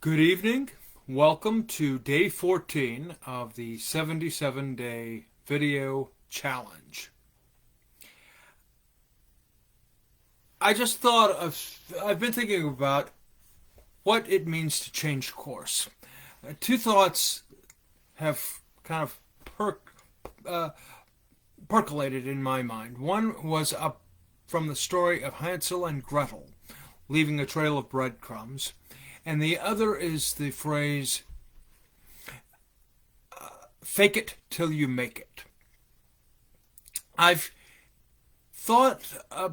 Good evening. Welcome to day 14 of the 77-day video challenge. I've been thinking about what it means to change course. Two thoughts have kind of percolated in my mind. One was from the story of Hansel and Gretel, leaving a trail of breadcrumbs. And the other is the phrase, fake it till you make it. I've thought a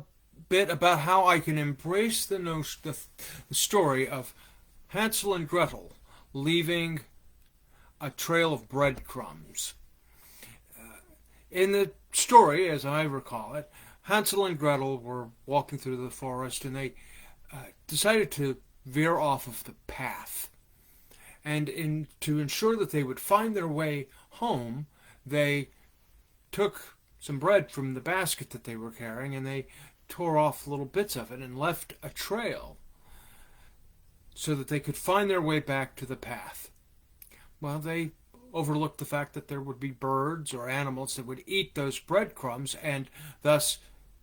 bit about how I can embrace the story of Hansel and Gretel leaving a trail of breadcrumbs. In the story, as I recall it, Hansel and Gretel were walking through the forest and they decided to veer off of the path. And to ensure that they would find their way home, they took some bread from the basket that they were carrying and they tore off little bits of it and left a trail so that they could find their way back to the path. Well, they overlooked the fact that there would be birds or animals that would eat those breadcrumbs and thus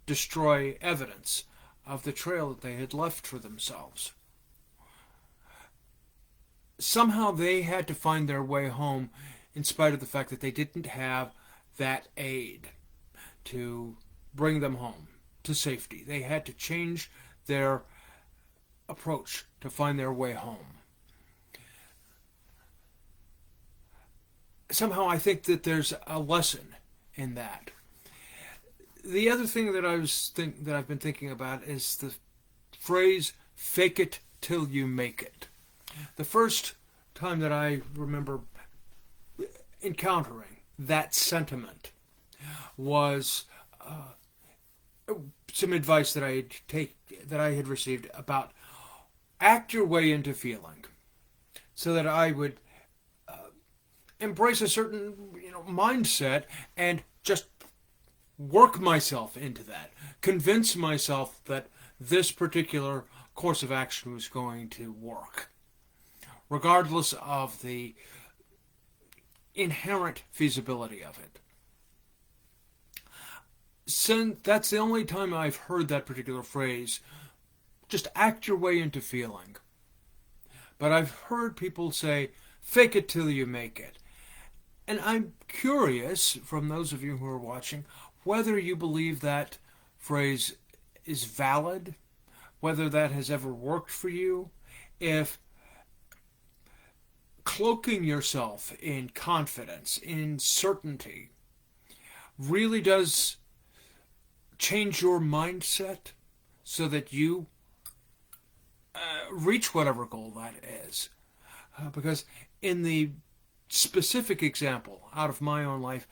destroy evidence of the trail that they had left for themselves. Somehow they had to find their way home in spite of the fact that they didn't have that aid to bring them home to safety. They had to change their approach to find their way home. Somehow I think that there's a lesson in that. The other thing that I've been thinking about is the phrase, fake it till you make it. The first time that I remember encountering that sentiment was some advice that I had received about act your way into feeling, so that I would embrace a certain mindset and just work myself into that, convince myself that this particular course of action was going to work, regardless of the inherent feasibility of it. Since that's the only time I've heard that particular phrase, just act your way into feeling. But I've heard people say, fake it till you make it. And I'm curious, from those of you who are watching, whether you believe that phrase is valid, whether that has ever worked for you, if cloaking yourself in confidence, in certainty, really does change your mindset so that you reach whatever goal that is. Because in the specific example out of my own life,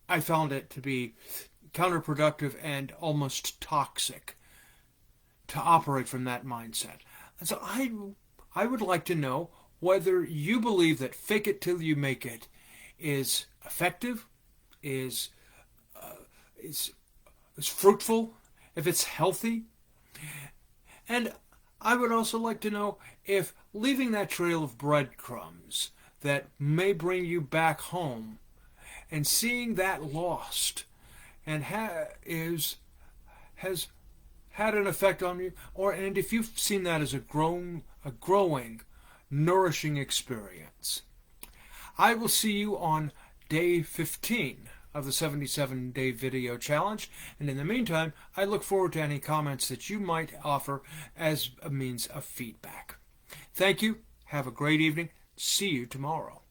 I found it to be counterproductive and almost toxic to operate from that mindset. And so I would like to know whether you believe that fake it till you make it is effective, is fruitful, if it's healthy. And I would also like to know if leaving that trail of breadcrumbs that may bring you back home and seeing that lost and has had an effect on you, and if you've seen that as a growing, nourishing experience. I will see you on day 15 of the 77-day video challenge, and in the meantime, I look forward to any comments that you might offer as a means of feedback. Thank you. Have a great evening. See you tomorrow.